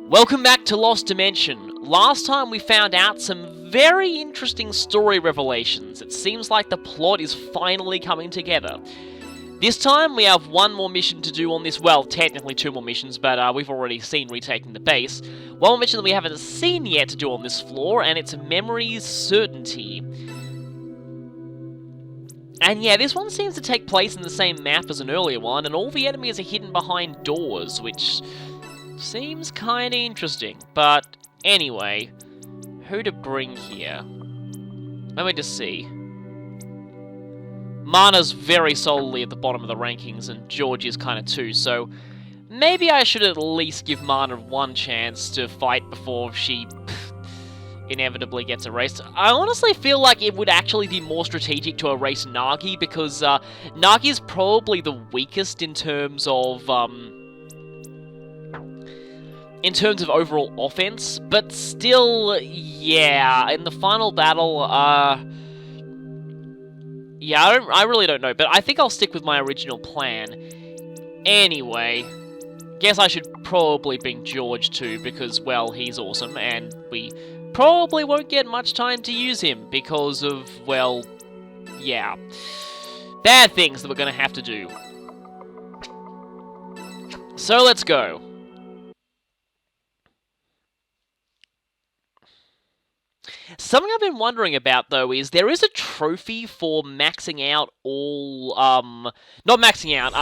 Welcome back to Lost Dimension. Last time we found out some very interesting story revelations. It seems like the plot is finally coming together. This time we have one more mission to do on this, well, technically two more missions, but we've already seen retaking the base. One more mission that we haven't seen yet to do on this floor, and it's Memory's Certainty. And yeah, this one seems to take place in the same map as an earlier one, and all the enemies are hidden behind doors, which seems kinda interesting. But anyway, who to bring here? Let me just see. Mana's very solidly at the bottom of the rankings, and George is kinda too, so maybe I should at least give Mana one chance to fight before she inevitably gets erased. I honestly feel like it would actually be more strategic to erase Nagi, because Nagi is probably the weakest in terms of overall offense, but still, yeah, in the final battle, yeah, I really don't know, but I think I'll stick with my original plan. Anyway, guess I should probably bring George too, because, well, he's awesome, and we probably won't get much time to use him because of, well, yeah, bad things that we're gonna have to do. So let's go. Something I've been wondering about, though, is there is a trophy for maxing out all, not maxing out,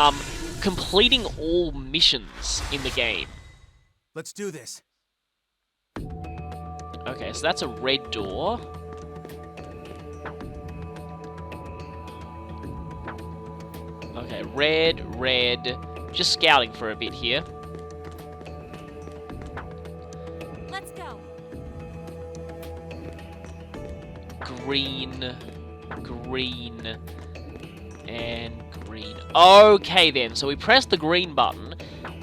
completing all missions in the game. Let's do this. Okay, so that's a red door. Okay, red. Just scouting for a bit here. Let's go. Green, and green. Okay then, so we press the green button,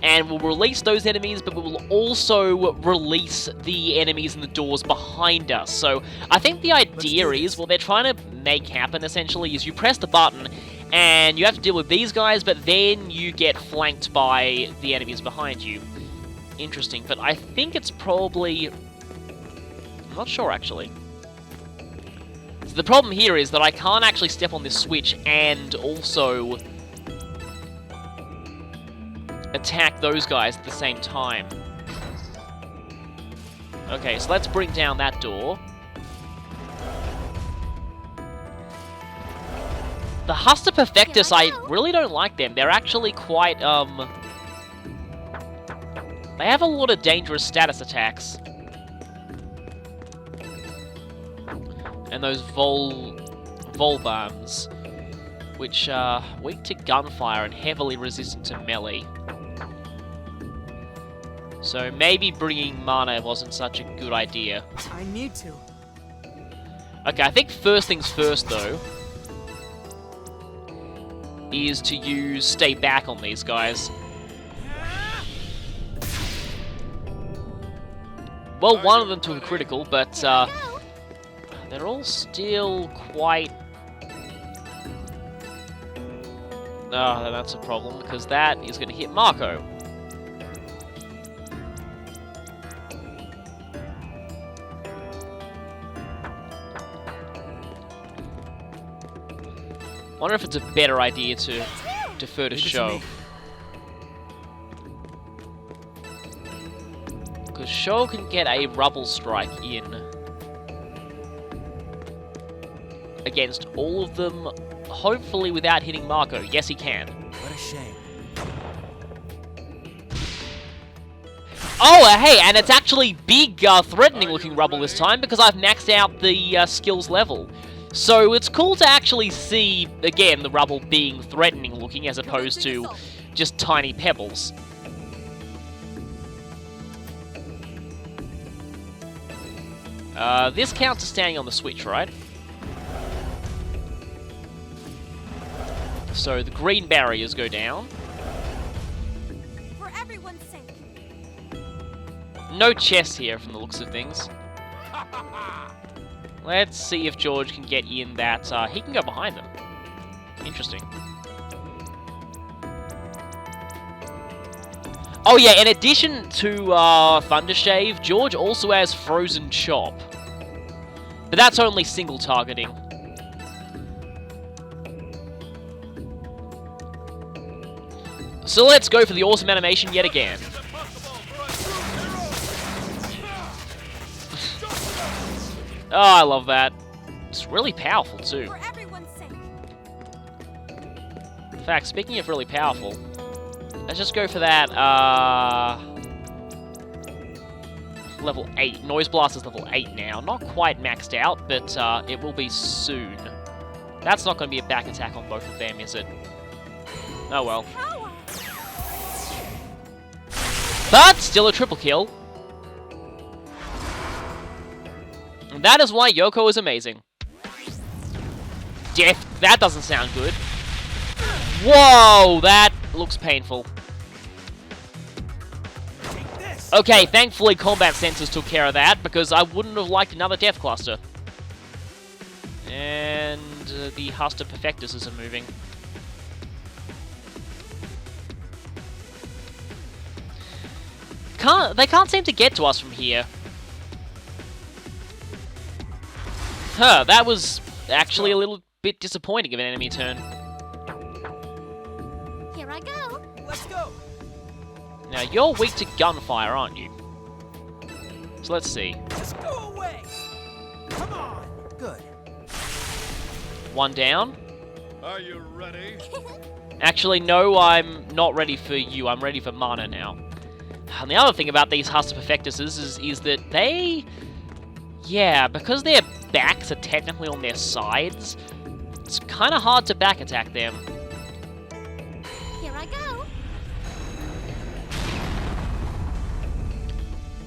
and we'll release those enemies, but we will also release the enemies in the doors behind us. So I think the idea is, what they're trying to make happen, essentially, is you press the button, and you have to deal with these guys, but then you get flanked by the enemies behind you. Interesting, but I think it's probably... I'm not sure, actually. So the problem here is that I can't actually step on this switch and also attack those guys at the same time. Okay, so let's bring down that door. The Husta Perfectus, I really don't like them. They're actually quite, they have a lot of dangerous status attacks. And those Volbams, which are weak to gunfire and heavily resistant to melee. So maybe bringing Mana wasn't such a good idea. I need to. Okay, I think first things first, though, is to use Stay Back on these guys. Well, one of them took a critical, but they're all still quite... Oh, that's a problem, because that is going to hit Marco. Wonder if it's a better idea to defer to Sho. Because Sho can get a rubble strike in against all of them, hopefully without hitting Marco. Yes, he can. What a shame. Oh, hey, and it's actually big, threatening-looking rubble this time, because I've maxed out the skills level. So it's cool to actually see, again, the rubble being threatening-looking as opposed to just tiny pebbles. This counts as standing on the switch, right? So the green barriers go down. For everyone's sake. No chest here from the looks of things. Let's see if George can get in that... he can go behind them. Interesting. Oh yeah, in addition to Thundershave, George also has Frozen Chop. But that's only single targeting. So let's go for the awesome animation yet again. Oh, I love that. It's really powerful too. For everyone's sake. In fact, speaking of really powerful, let's just go for that, level 8. Noise Blast is level 8 now. Not quite maxed out, but it will be soon. That's not going to be a back attack on both of them, is it? Oh well. Power. But still a triple kill. And that is why Yoko is amazing. Death, that doesn't sound good. Whoa, that looks painful. Take this. Okay, thankfully combat sensors took care of that, because I wouldn't have liked another death cluster. And the Huster Perfectuses are moving. They can't seem to get to us from here. Huh, that was actually a little bit disappointing of an enemy turn. Here I go. Let's go. Now, you're weak to gunfire, aren't you? So let's see. Just go away. Come on. Good. One down. Are you ready? Actually, no, I'm not ready for you. I'm ready for Mana now. And the other thing about these Huster Perfectuses is that they... Yeah, because their backs are technically on their sides, it's kind of hard to back attack them. Here I go.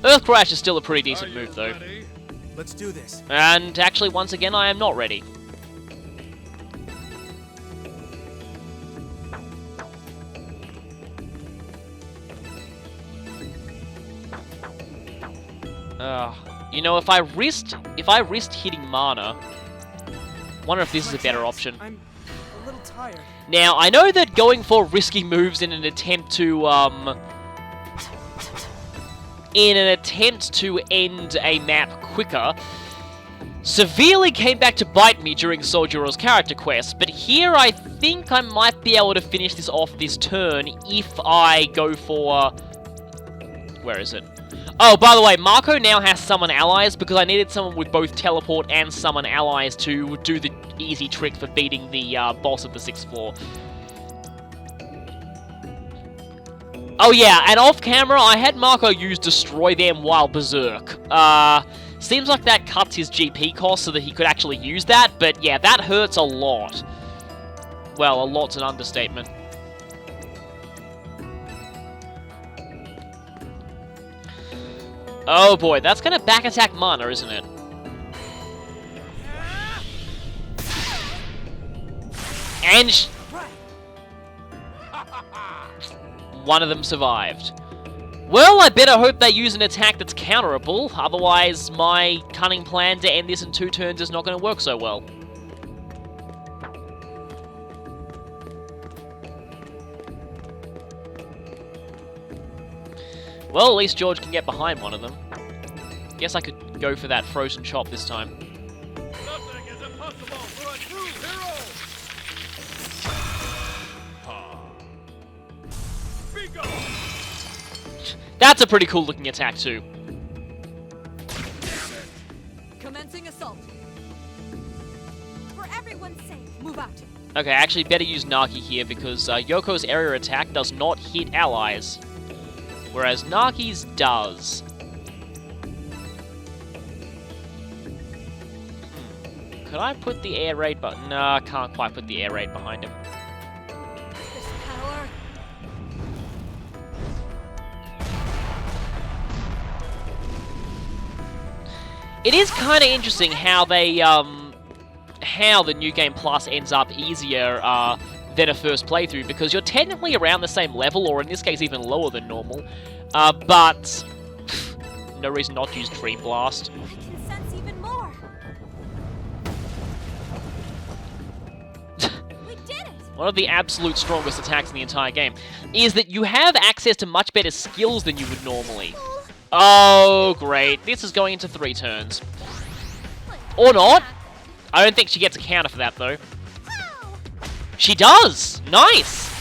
Earth Crash is still a pretty decent Are you move, though. ready? Let's do this. And actually, once again, I am not ready. You know, if I risked hitting Mana, wonder if this is a better option. I'm a little tired. Now, I know that going for risky moves in an attempt to end a map quicker severely came back to bite me during Soldier's character quest, but here I think I might be able to finish this off this turn if I go for... Where is it? Oh, by the way, Marco now has summon allies because I needed someone with both teleport and summon allies to do the easy trick for beating the boss of the 6th floor. Oh yeah, and off camera, I had Marco use Destroy Them while Berserk. Seems like that cuts his GP cost so that he could actually use that, but yeah, that hurts a lot. Well, a lot's an understatement. Oh boy, that's gonna back attack Mana, isn't it? And one of them survived. Well, I better hope they use an attack that's counterable, otherwise my cunning plan to end this in 2 turns is not gonna work so well. Well, at least George can get behind one of them. Guess I could go for that Frozen Chop this time. Nothing is impossible for a true hero! Be gone! That's a pretty cool looking attack too. Commencing assault. For everyone's sake, move out. Okay, actually better use Naki here because Yoko's area attack does not hit allies, whereas Naki's does. Could I put the air raid button? No, I can't quite put the air raid behind him. This power. It is kind of interesting how they, how the New Game Plus ends up easier, than a first playthrough, because you're technically around the same level, or in this case even lower than normal, but no reason not to use Dream Blast. I can sense even more. We did it. one of the absolute strongest attacks in the entire game, is that you have access to much better skills than you would normally. Oh, great. This is going into 3 turns. Or not. I don't think she gets a counter for that, though. She does! Nice!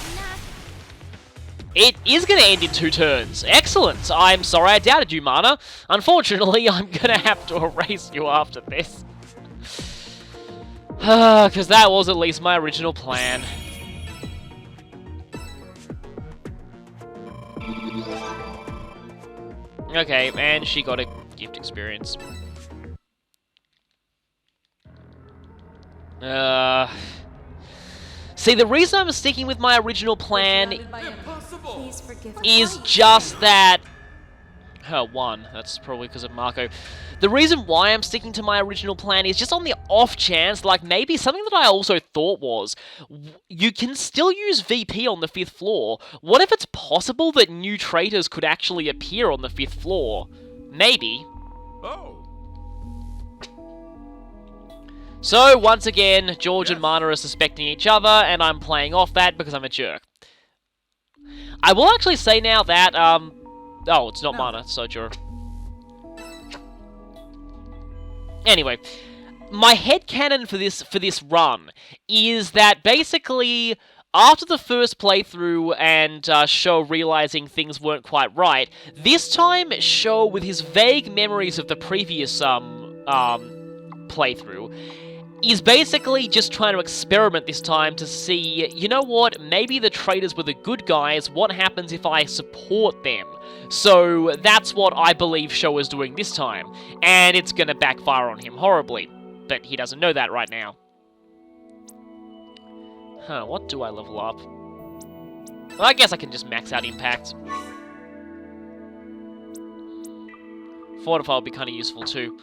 It is going to end in 2 turns. Excellent. I'm sorry I doubted you, Mana. Unfortunately, I'm going to have to erase you after this. Because that was at least my original plan. Okay, and she got a gift experience. See, the reason I'm sticking with my original plan Please forgive is just that... one. That's probably because of Marco. The reason why I'm sticking to my original plan is just on the off chance, like maybe something that I also thought was, you can still use VP on the 5th floor. What if it's possible that new traitors could actually appear on the 5th floor? Maybe. Oh. So, once again, George and Mana are suspecting each other, and I'm playing off that because I'm a jerk. I will actually say now that, oh, it's not Mana, it's Sojuro. Anyway, my headcanon for this run is that basically, after the first playthrough and Sho realizing things weren't quite right, this time Sho, with his vague memories of the previous playthrough, is basically just trying to experiment this time to see, you know what, maybe the traitors were the good guys, what happens if I support them? So that's what I believe Sho is doing this time, and it's gonna backfire on him horribly, but he doesn't know that right now. Huh, what do I level up? Well, I guess I can just max out impact. Fortify would be kind of useful too.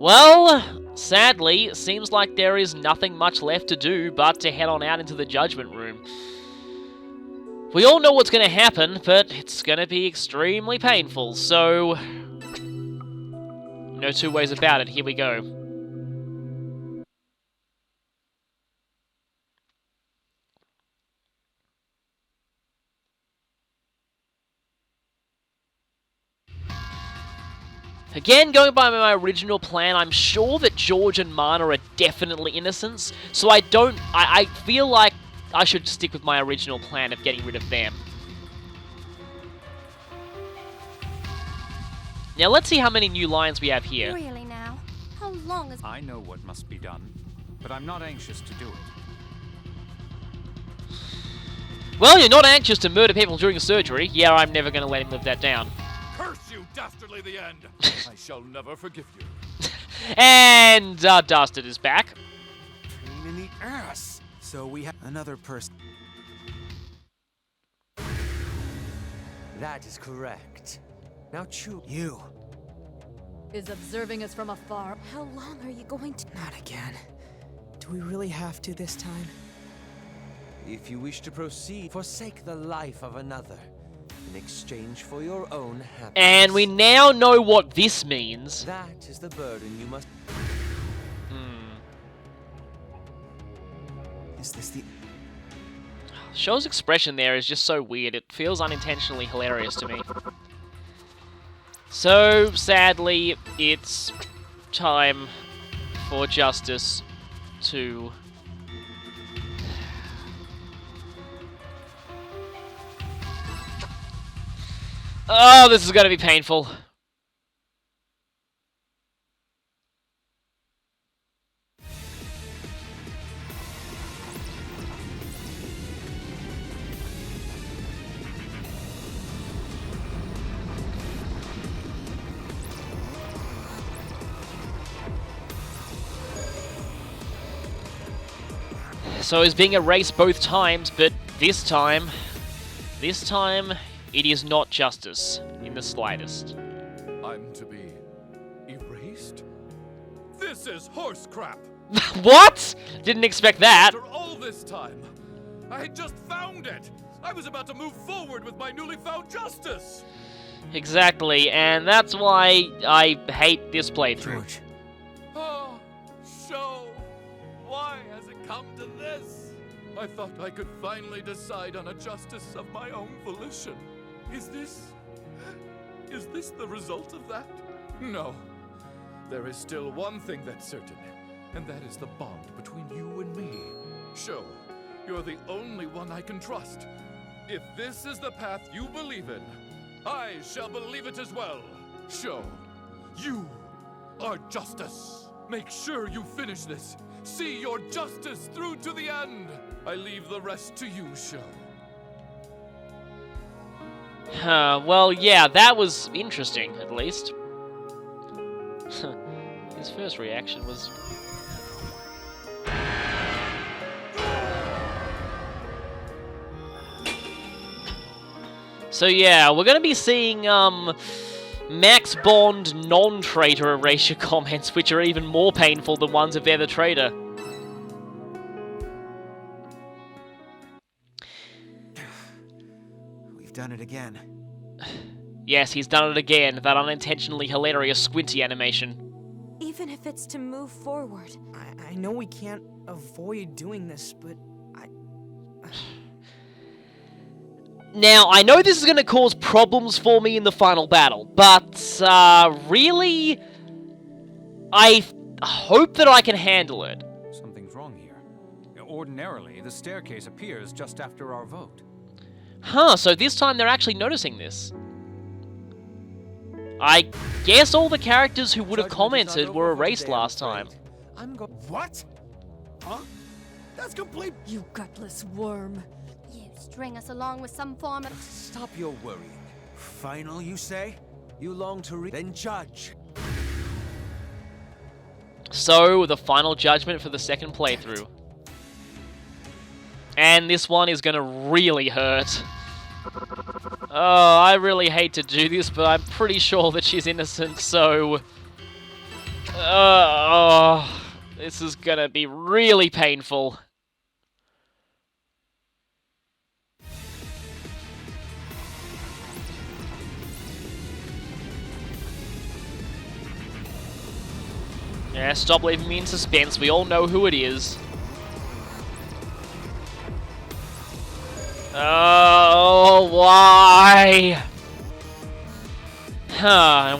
Well, sadly, it seems like there is nothing much left to do but to head on out into the Judgment Room. We all know what's going to happen, but it's going to be extremely painful, so... no 2 ways about it, here we go. Again, going by my original plan, I'm sure that George and Mana are definitely innocents, so I feel like I should stick with my original plan of getting rid of them. Now let's see how many new lines we have here. Really now? How long is... I know what must be done, but I'm not anxious to do it. Well, you're not anxious to murder people during surgery. Yeah, I'm never going to let him live that down. Curse you, dastardly the end! I shall never forgive you. And Dastard is back. Pain in the ass. So we have another person. That is correct. Now choose. You. Is observing us from afar. How long are you going to... Not again. Do we really have to this time? If you wish to proceed, forsake the life of another in exchange for your own happiness. And we now know what this means. That is the burden you must... Is this the... Sho's expression there is just so weird. It feels unintentionally hilarious to me. So, sadly, it's time for justice to... Oh, this is going to be painful. So he's being erased both times, but this time, it is not justice in the slightest. I'm to be erased? This is horse crap! What? Didn't expect that. After all this time, I had just found it! I was about to move forward with my newly found justice! Exactly, and that's why I hate this playthrough. George. Oh, Sho! Why has it come to this? I thought I could finally decide on a justice of my own volition. Is this the result of that? No. There is still one thing that's certain, and that is the bond between you and me. Sho, you're the only one I can trust. If this is the path you believe in, I shall believe it as well. Sho, you are justice. Make sure you finish this. See your justice through to the end. I leave the rest to you, Sho. Well, yeah, that was interesting, at least. His first reaction was... So yeah, we're gonna be seeing, Max Bond non-traitor erasure comments, which are even more painful than ones if they're the traitor. We've done it again. Yes, he's done it again, that unintentionally hilarious squinty animation. Even if it's to move forward. I know we can't avoid doing this, but Now, I know this is going to cause problems for me in the final battle, but, really, I hope that I can handle it. Something's wrong here. Ordinarily, the staircase appears just after our vote. Huh, so this time they're actually noticing this. I guess all the characters who would have commented were erased last time. What? Huh? That's complete. You gutless worm. You string us along with some form of... Stop your worrying. Final, you say? You long to read? Then judge. So, the final judgment for the second playthrough. And this one is gonna really hurt. Oh, I really hate to do this, but I'm pretty sure that she's innocent, so... this is gonna be really painful. Yeah, stop leaving me in suspense. We all know who it is. Oh, why?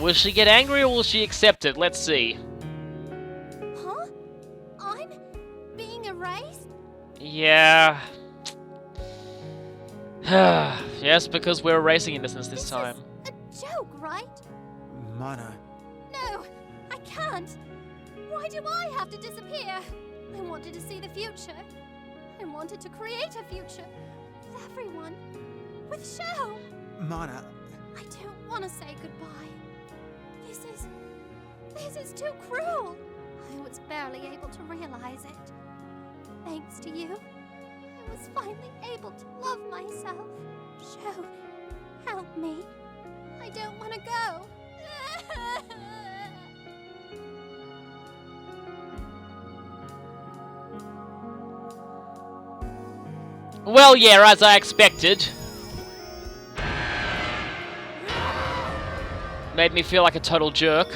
Will she get angry or will she accept it? Let's see. Huh? I'm being erased? Yeah. Yes, because we're erasing innocence this time. Is a joke, right? Mana. No, I can't. Why do I have to disappear? I wanted to see the future. I wanted to create a future. With everyone. With Sho. Mana. I don't want to say goodbye. This is too cruel. I was barely able to realize it. Thanks to you, I was finally able to love myself. Sho, help me. I don't want to go. Well, yeah, as I expected. Made me feel like a total jerk.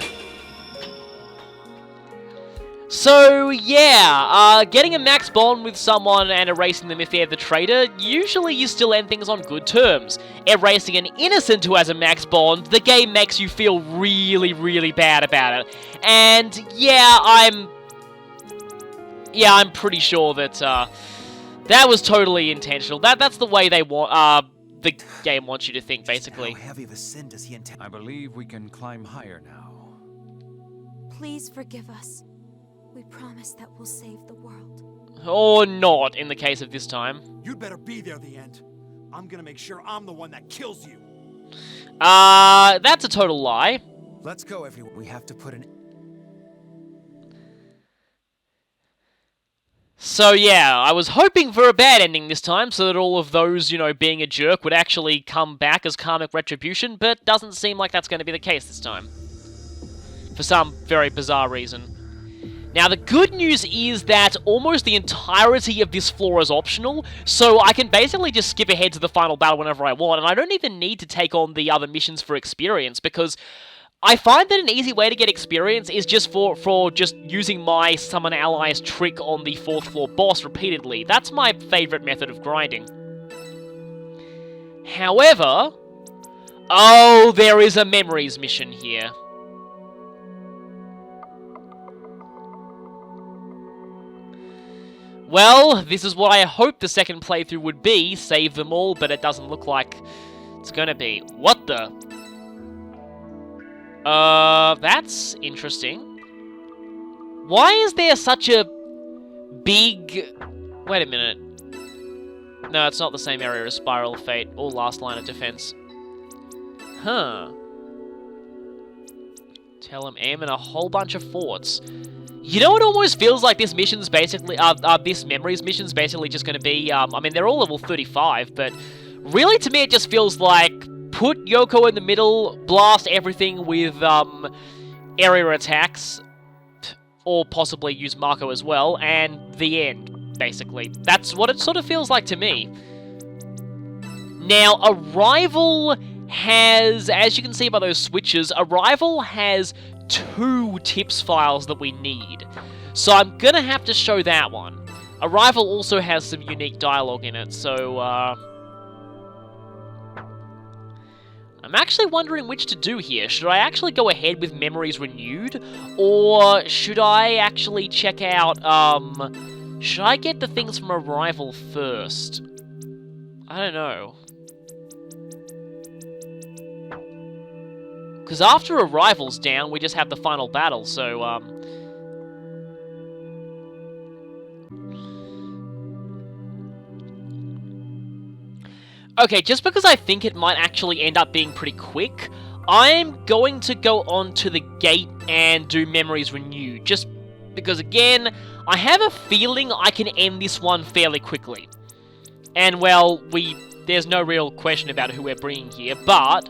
So, yeah, getting a max bond with someone and erasing them if they're the traitor, usually you still end things on good terms. Erasing an innocent who has a max bond, the game makes you feel really, really bad about it. And, yeah, I'm pretty sure that, that was totally intentional. That's the way they want, the game wants you to think, basically. How heavy of a sin does he intend? I believe we can climb higher now. Please forgive us. We promise that we'll save the world. Or not, in the case of this time. You'd better be there the end. I'm gonna make sure I'm the one that kills you. That's a total lie. Let's go, everyone. We have to put an... So yeah, I was hoping for a bad ending this time, so that all of those, you know, being a jerk would actually come back as karmic retribution, but doesn't seem like that's going to be the case this time. For some very bizarre reason. Now, the good news is that almost the entirety of this floor is optional, so I can basically just skip ahead to the final battle whenever I want, and I don't even need to take on the other missions for experience, because I find that an easy way to get experience is just for just using my summon allies trick on the 4th floor boss repeatedly. That's my favorite method of grinding. However... Oh, there is a memories mission here. Well, this is what I hoped the second playthrough would be, save them all, but it doesn't look like it's gonna be. What the? That's interesting. Why is there such a big... Wait a minute. No, it's not the same area as Spiral of Fate or Last Line of Defense. Huh. Tell him aim in a whole bunch of forts. You know, it almost feels like this mission's basically, this memories mission's basically just going to be, I mean, they're all level 35, but really to me it just feels like, put Yoko in the middle, blast everything with, area attacks, or possibly use Mako as well, and the end, basically. That's what it sort of feels like to me. Now, Arrival has, as you can see by those switches, Arrival has 2 tips files that we need. So I'm gonna have to show that one. Arrival also has some unique dialogue in it, so, I'm actually wondering which to do here. Should I actually go ahead with Memories Renewed? Or should I actually check out, should I get the things from Arrival first? I don't know. Because after Arrival's down, we just have the final battle, so, Okay, just because I think it might actually end up being pretty quick, I'm going to go on to the gate and do Memories Renewed, just because, again, I have a feeling I can end this one fairly quickly. And, well, there's no real question about who we're bringing here, but...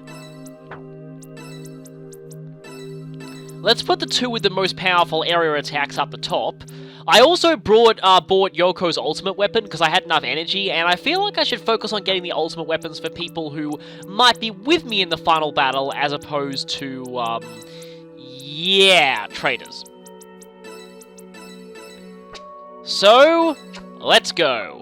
let's put the 2 with the most powerful area attacks up the top. I also bought Yoko's ultimate weapon because I had enough energy, and I feel like I should focus on getting the ultimate weapons for people who might be with me in the final battle, as opposed to, yeah, traitors. So, let's go.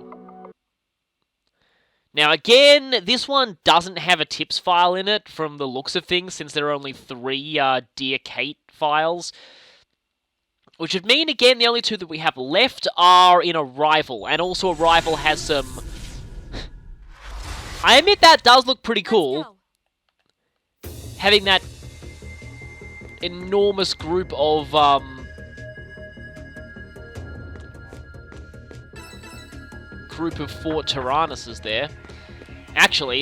Now again, this one doesn't have a tips file in it from the looks of things, since there are only 3 Dear Kate files. Which would mean, again, the only 2 that we have left are in Arrival, and also Arrival has some... I admit that does look pretty cool. Having that enormous group of, group of Fort Tyrannuses there. Actually,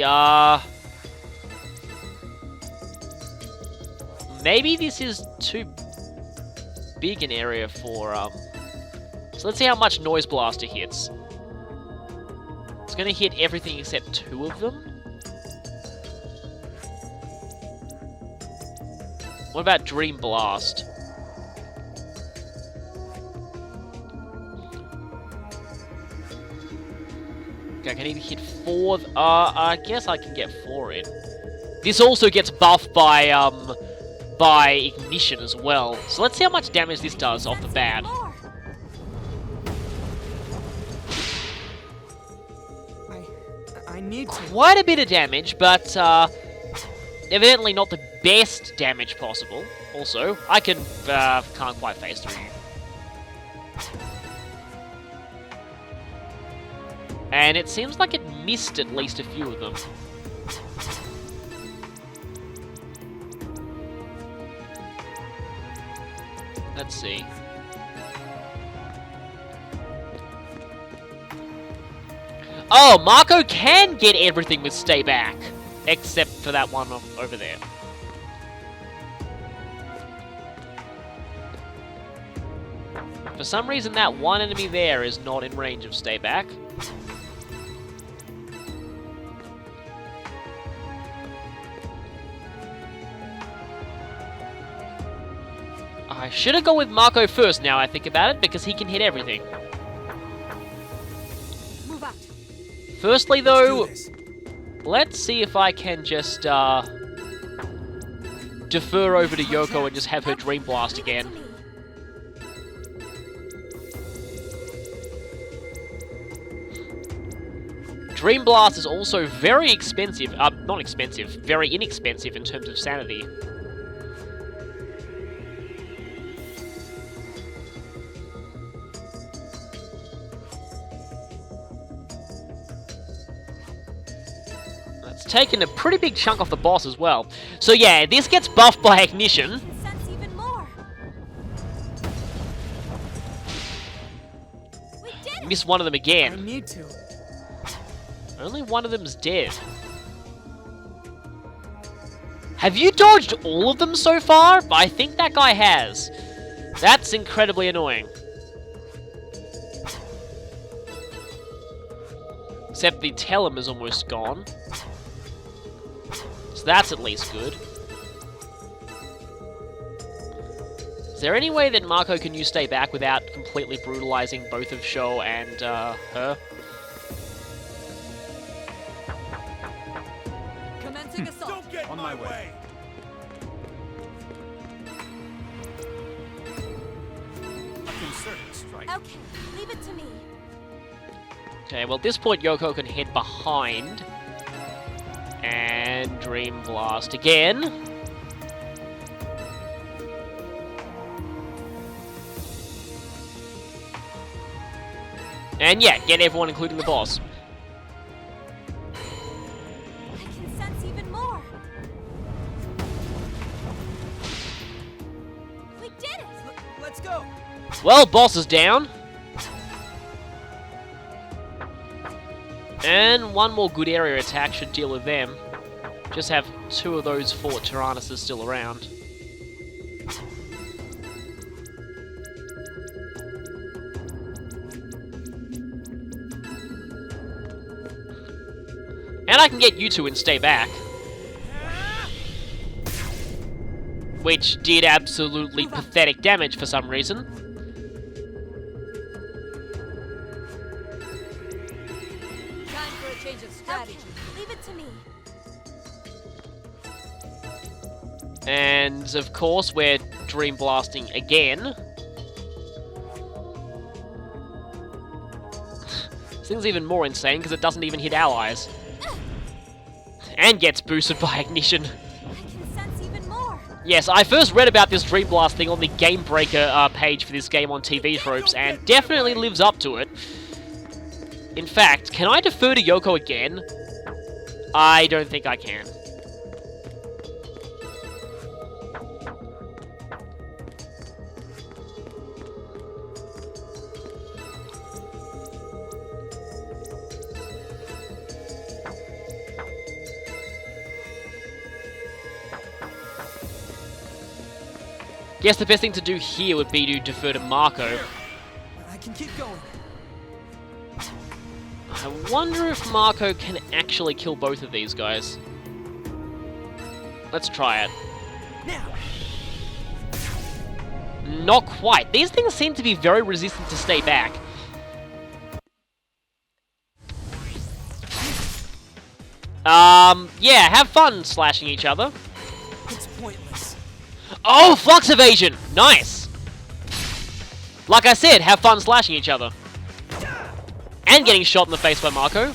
maybe this is too big an area for, so let's see how much Noise Blaster hits. It's gonna hit everything except 2 of them. What about Dream Blast? Okay, I can either hit 4, I guess I can get 4 in. This also gets buffed by Ignition as well. So let's see how much damage this does off the bat. I need to... Quite a bit of damage, but evidently not the best damage possible. Also, I can't quite phase through you. And it seems like it missed at least a few of them. Let's see. Oh, Mako can get everything with Stay Back, except for that one over there. For some reason, that one enemy there is not in range of Stay Back. I should have gone with Mako first now I think about it, because he can hit everything. Move out. Firstly though, let's see if I can just defer over to Yoko and just have her Dream Blast Leave it again. to me. Dream Blast is also very expensive, not expensive, very inexpensive in terms of sanity. That's taken a pretty big chunk off the boss as well. So yeah, this gets buffed by Ignition. I can sense even more. We did it! Miss one of them I again. need to. Only one of them's dead. Have you dodged all of them so far? I think that guy has. That's incredibly annoying. Except the Telem is almost gone. So that's at least good. Is there any way that Marco can you stay back without completely brutalizing both of Sho and her? Commencing assault. Don't get On my my way. way. A concerted strike. Okay, leave it to me. Okay, well at this point Yoko can head behind. And Dream Blast again. And yeah, get everyone including the boss. I can sense even more. We did it! Let's go. Well, boss is down. And one more good area attack should deal with them. Just have two of those Fort Tyrannuses still around. And I can get you two and stay back. Which did absolutely pathetic damage for some reason. Time for a change of strategy. Okay, leave it to me. And of course, we're Dream Blasting again. This thing's even more insane because it doesn't even hit allies. And gets boosted by Ignition. I can sense even more. Yes, I first read about this Dream Blast thing on the Game Breaker page for this game on TV Tropes, and definitely lives up to it. In fact, can I defer to Yoko again? I don't think I can. Guess the best thing to do here would be to defer to Marco. I can keep going. I wonder if Marco can actually kill both of these guys. Let's try it. Now. Not quite. These things seem to be very resistant to stay back. Yeah, have fun slashing each other. It's pointless. Oh, Flux Evasion! Nice! Like I said, have fun slashing each other. And getting shot in the face by Marco.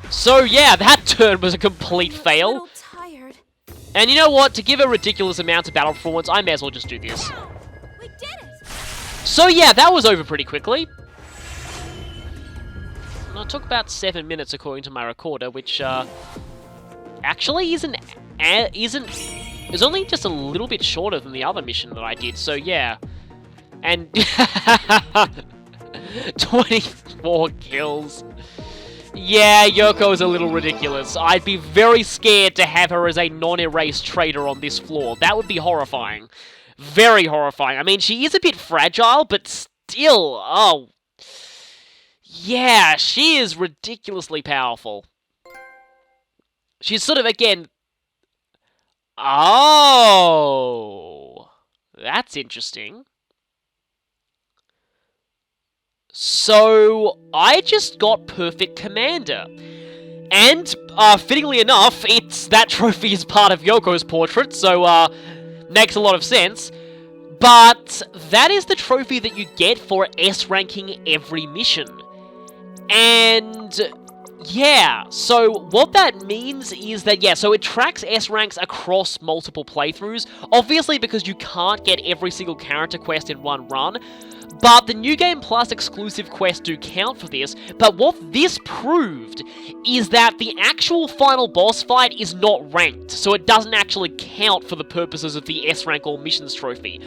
So yeah, that turn was a complete I'm a fail. little tired. And you know what? To give a ridiculous amount of battle performance, I may as well just do this. We did it! So yeah, that was over pretty quickly. And it took about 7 minutes according to my recorder, which actually is only just a little bit shorter than the other mission that I did. So yeah, and 24 kills. Yeah, Yoko's a little ridiculous. I'd be very scared to have her as a non-erased traitor on this floor. That would be horrifying. Very horrifying. I mean, she is a bit fragile, but still, oh. Yeah, she is ridiculously powerful. She's sort of, again... Oh! That's interesting. So, I just got Perfect Commander. And, fittingly enough, that trophy is part of Yoko's portrait, so, makes a lot of sense. But that is the trophy that you get for S-ranking every mission. And yeah, so what that means is that, yeah, so it tracks S-ranks across multiple playthroughs, obviously because you can't get every single character quest in one run, but the New Game Plus exclusive quests do count for this. But what this proved is that the actual final boss fight is not ranked, so it doesn't actually count for the purposes of the S-rank all missions trophy.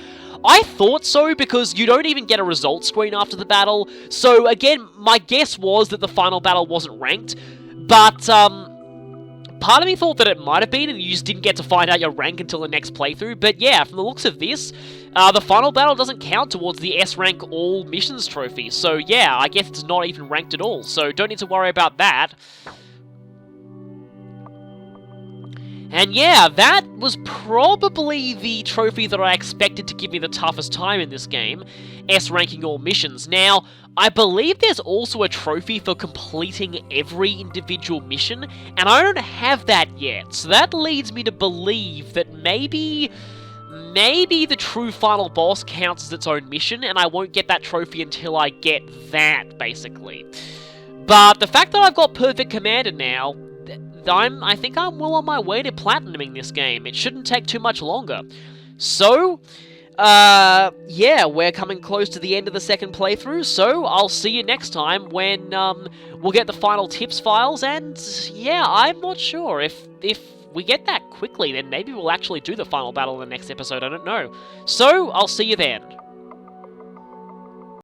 I thought so, because you don't even get a results screen after the battle, so again, my guess was that the final battle wasn't ranked, but, part of me thought that it might have been, and you just didn't get to find out your rank until the next playthrough, but yeah, from the looks of this, the final battle doesn't count towards the S-rank all missions trophy, so yeah, I guess it's not even ranked at all, so don't need to worry about that. And yeah, that was probably the trophy that I expected to give me the toughest time in this game, S-ranking all missions. Now, I believe there's also a trophy for completing every individual mission, and I don't have that yet, so that leads me to believe that maybe the true final boss counts as its own mission, and I won't get that trophy until I get that, basically. But the fact that I've got Perfect Commander now, I think I'm well on my way to platinuming this game. It shouldn't take too much longer. So, yeah, we're coming close to the end of the second playthrough, so I'll see you next time when, we'll get the final tips files, and, yeah, I'm not sure. If we get that quickly, then maybe we'll actually do the final battle in the next episode, I don't know. So, I'll see you then.